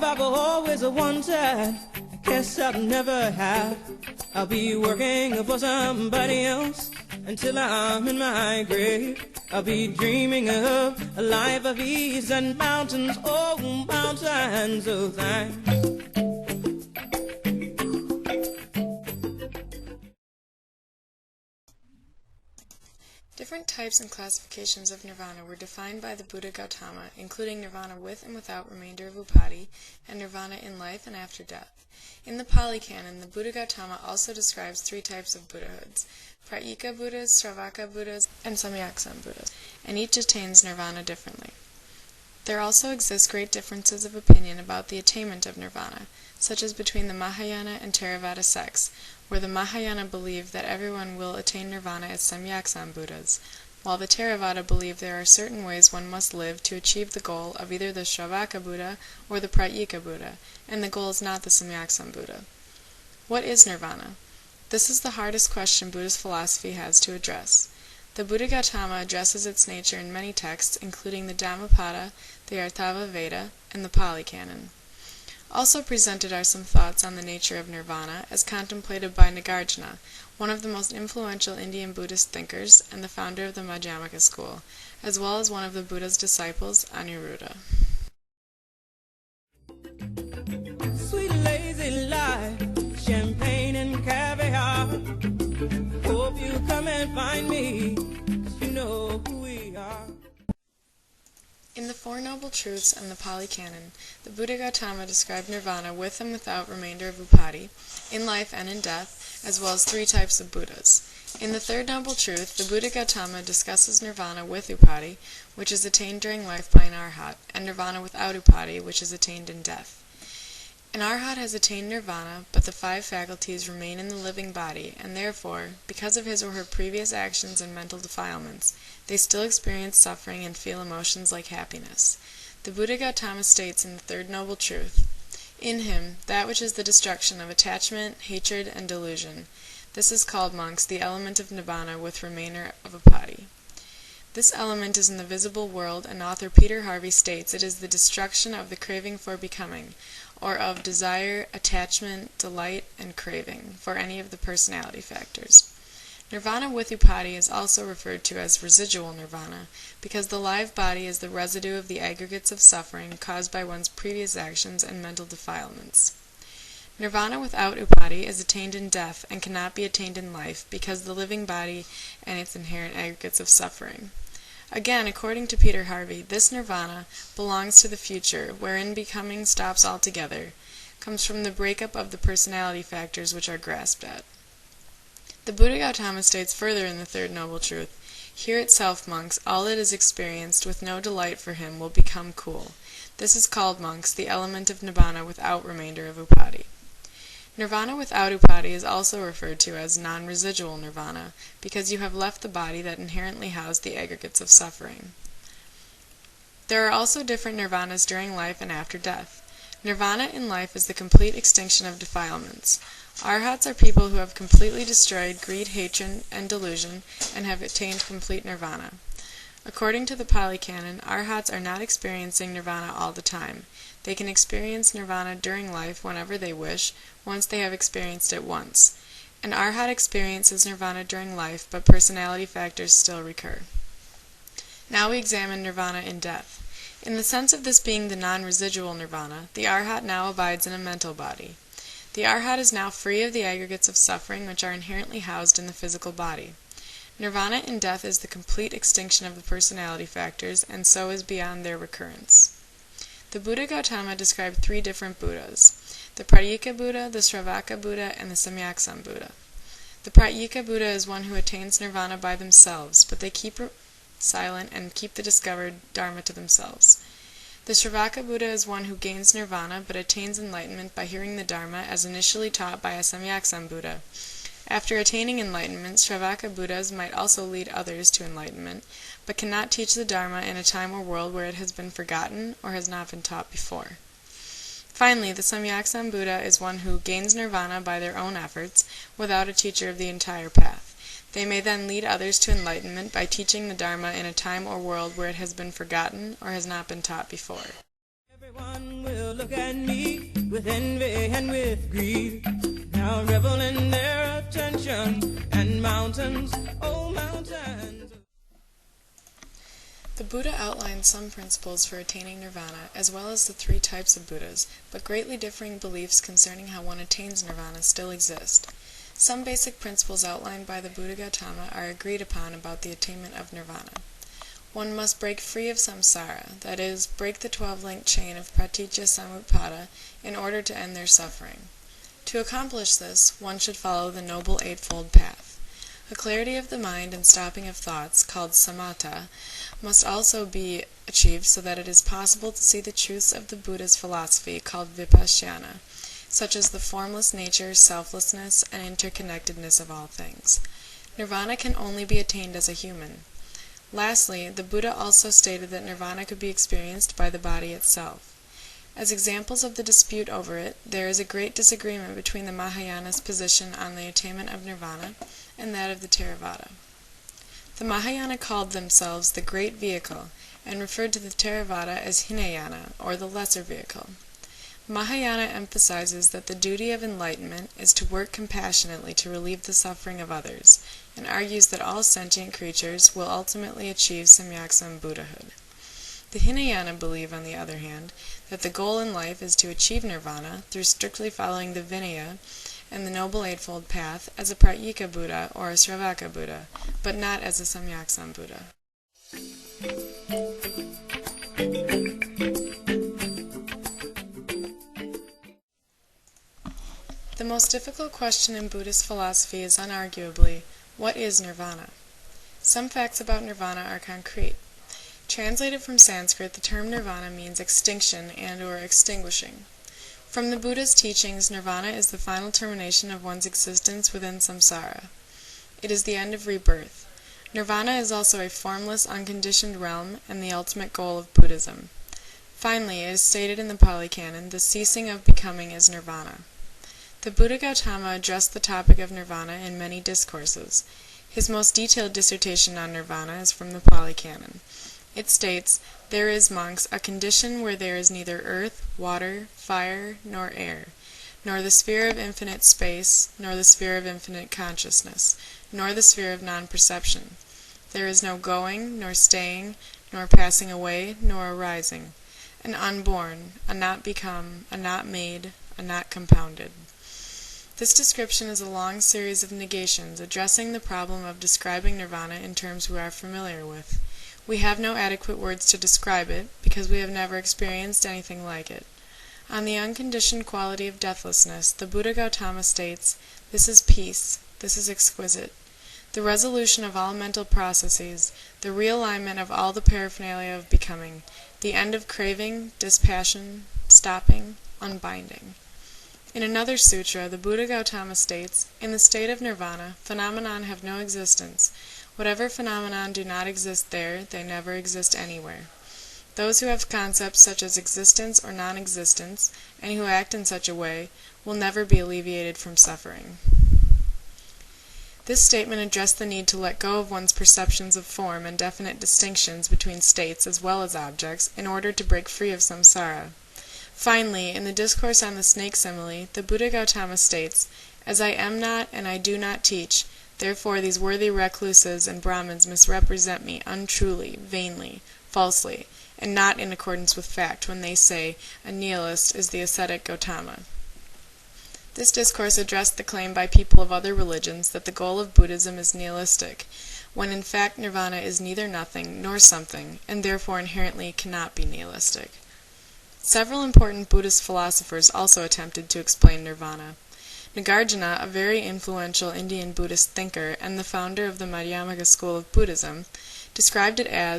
I've always wanted, I guess I'll never have. I'll be working for somebody else until I'm in my grave. I'll be dreaming of a life of ease and mountains, oh, mountains of thanks. Different types and classifications of nirvana were defined by the Buddha Gautama, including nirvana with and without remainder of upati, and nirvana in life and after death. In the Pali Canon, the Buddha Gautama also describes three types of Buddhahoods: Pratyeka Buddhas, Sravaka Buddhas, and Samyaksam Buddhas, and each attains nirvana differently. There also exist great differences of opinion about the attainment of nirvana, such as between the Mahayana and Theravada sects, where the Mahayana believe that everyone will attain nirvana as Samyaksam Buddhas, while the Theravada believe there are certain ways one must live to achieve the goal of either the Sravaka Buddha or the Pratyeka Buddha, and the goal is not the Samyaksam Buddha. What is nirvana? This is the hardest question Buddhist philosophy has to address. The Buddha Gautama addresses its nature in many texts, including the Dhammapada, the Atharva Veda, and the Pali Canon. Also presented are some thoughts on the nature of nirvana, as contemplated by Nagarjuna, one of the most influential Indian Buddhist thinkers and the founder of the Madhyamaka school, as well as one of the Buddha's disciples, Aniruddha. Sweet lazy life, champagne and caviar. Hope you come and find me, 'cause you know who we are. In the Four Noble Truths and the Pali Canon, the Buddha Gautama described nirvana with and without remainder of upati, in life and in death, as well as three types of Buddhas. In the Third Noble Truth, the Buddha Gautama discusses nirvana with upati, which is attained during life by an arhat, and nirvana without upati, which is attained in death. An arhat has attained nirvana, but the five faculties remain in the living body, and therefore, because of his or her previous actions and mental defilements, they still experience suffering and feel emotions like happiness. The Buddha Gautama states in the Third Noble Truth, "In him, that which is the destruction of attachment, hatred, and delusion. This is called, monks, the element of nibbana with remainder of upati." This element is in the visible world, and author Peter Harvey states it is the destruction of the craving for becoming, or of desire, attachment, delight, and craving, for any of the personality factors. Nirvana with upati is also referred to as residual nirvana, because the live body is the residue of the aggregates of suffering caused by one's previous actions and mental defilements. Nirvana without upati is attained in death and cannot be attained in life, because the living body and its inherent aggregates of suffering. Again, according to Peter Harvey, this nirvana belongs to the future, wherein becoming stops altogether, comes from the breakup of the personality factors which are grasped at. The Buddha Gautama states further in the Third Noble Truth, "Here itself, monks, all that is experienced with no delight for him will become cool. This is called, monks, the element of nibbana without remainder of upati." Nirvana without upati is also referred to as non-residual nirvana, because you have left the body that inherently housed the aggregates of suffering. There are also different nirvanas during life and after death. Nirvana in life is the complete extinction of defilements. Arhats are people who have completely destroyed greed, hatred, and delusion, and have attained complete nirvana. According to the Pali Canon, arhats are not experiencing nirvana all the time. They can experience nirvana during life whenever they wish, once they have experienced it once. An arhat experiences nirvana during life, but personality factors still recur. Now we examine nirvana in death. In the sense of this being the non-residual nirvana, the arhat now abides in a mental body. The arhat is now free of the aggregates of suffering which are inherently housed in the physical body. Nirvana in death is the complete extinction of the personality factors, and so is beyond their recurrence. The Buddha Gautama described three different Buddhas: the Pratyeka Buddha, the Sravaka Buddha, and the Samyaksam Buddha. The Pratyeka Buddha is one who attains nirvana by themselves, but they keep silent and keep the discovered dharma to themselves. The Sravaka Buddha is one who gains nirvana but attains enlightenment by hearing the dharma as initially taught by a Samyaksam Buddha. After attaining enlightenment, Sravaka Buddhas might also lead others to enlightenment, but cannot teach the dharma in a time or world where it has been forgotten or has not been taught before. Finally, the Samyaksam Buddha is one who gains nirvana by their own efforts, without a teacher of the entire path. They may then lead others to enlightenment by teaching the dharma in a time or world where it has been forgotten or has not been taught before. Everyone one will look at me with envy and with greed. Now revel in their attention, and mountains, oh mountains. The Buddha outlined some principles for attaining nirvana, as well as the 3 types of Buddhas, but greatly differing beliefs concerning how one attains nirvana still exist. Some basic principles outlined by the Buddha Gautama are agreed upon about the attainment of nirvana. One must break free of samsara, that is, break the 12-linked chain of pratitya samutpada in order to end their suffering. To accomplish this, one should follow the Noble Eightfold Path. A clarity of the mind and stopping of thoughts, called samatha, must also be achieved so that it is possible to see the truths of the Buddha's philosophy, called vipassana, such as the formless nature, selflessness, and interconnectedness of all things. Nirvana can only be attained as a human. Lastly, the Buddha also stated that nirvana could be experienced by the body itself. As examples of the dispute over it, there is a great disagreement between the Mahayana's position on the attainment of nirvana and that of the Theravada. The Mahayana called themselves the Great Vehicle, and referred to the Theravada as Hinayana, or the Lesser Vehicle. Mahayana emphasizes that the duty of enlightenment is to work compassionately to relieve the suffering of others, and argues that all sentient creatures will ultimately achieve Samyaksam Buddhahood. The Hinayana believe, on the other hand, that the goal in life is to achieve nirvana through strictly following the Vinaya and the Noble Eightfold Path as a Pratyeka Buddha or a Sravaka Buddha, but not as a Samyaksam Buddha. The most difficult question in Buddhist philosophy is unarguably, what is nirvana? Some facts about nirvana are concrete. Translated from Sanskrit, the term nirvana means extinction and/or extinguishing. From the Buddha's teachings, nirvana is the final termination of one's existence within samsara. It is the end of rebirth. Nirvana is also a formless, unconditioned realm and the ultimate goal of Buddhism. Finally, it is stated in the Pali Canon, the ceasing of becoming is nirvana. The Buddha Gautama addressed the topic of nirvana in many discourses. His most detailed dissertation on nirvana is from the Pali Canon. It states, "There is, monks, a condition where there is neither earth, water, fire, nor air, nor the sphere of infinite space, nor the sphere of infinite consciousness, nor the sphere of non-perception. There is no going, nor staying, nor passing away, nor arising. An unborn, a not become, a not made, a not compounded." This description is a long series of negations addressing the problem of describing nirvana in terms we are familiar with. We have no adequate words to describe it, because we have never experienced anything like it. On the unconditioned quality of deathlessness, the Buddha Gautama states, "This is peace, this is exquisite. The resolution of all mental processes, the realignment of all the paraphernalia of becoming, the end of craving, dispassion, stopping, unbinding." In another sutra, the Buddha Gautama states, "In the state of nirvana, phenomenon have no existence. Whatever phenomenon do not exist there, they never exist anywhere. Those who have concepts such as existence or non-existence, and who act in such a way, will never be alleviated from suffering." This statement addressed the need to let go of one's perceptions of form and definite distinctions between states as well as objects in order to break free of samsara. Finally, in the discourse on the snake simile, the Buddha Gautama states, "As I am not and I do not teach, therefore these worthy recluses and Brahmins misrepresent me untruly, vainly, falsely, and not in accordance with fact when they say, 'A nihilist is the ascetic Gautama.'" This discourse addressed the claim by people of other religions that the goal of Buddhism is nihilistic, when in fact nirvana is neither nothing nor something, and therefore inherently cannot be nihilistic. Several important Buddhist philosophers also attempted to explain nirvana. Nagarjuna, a very influential Indian Buddhist thinker and the founder of the Madhyamaka school of Buddhism, described it as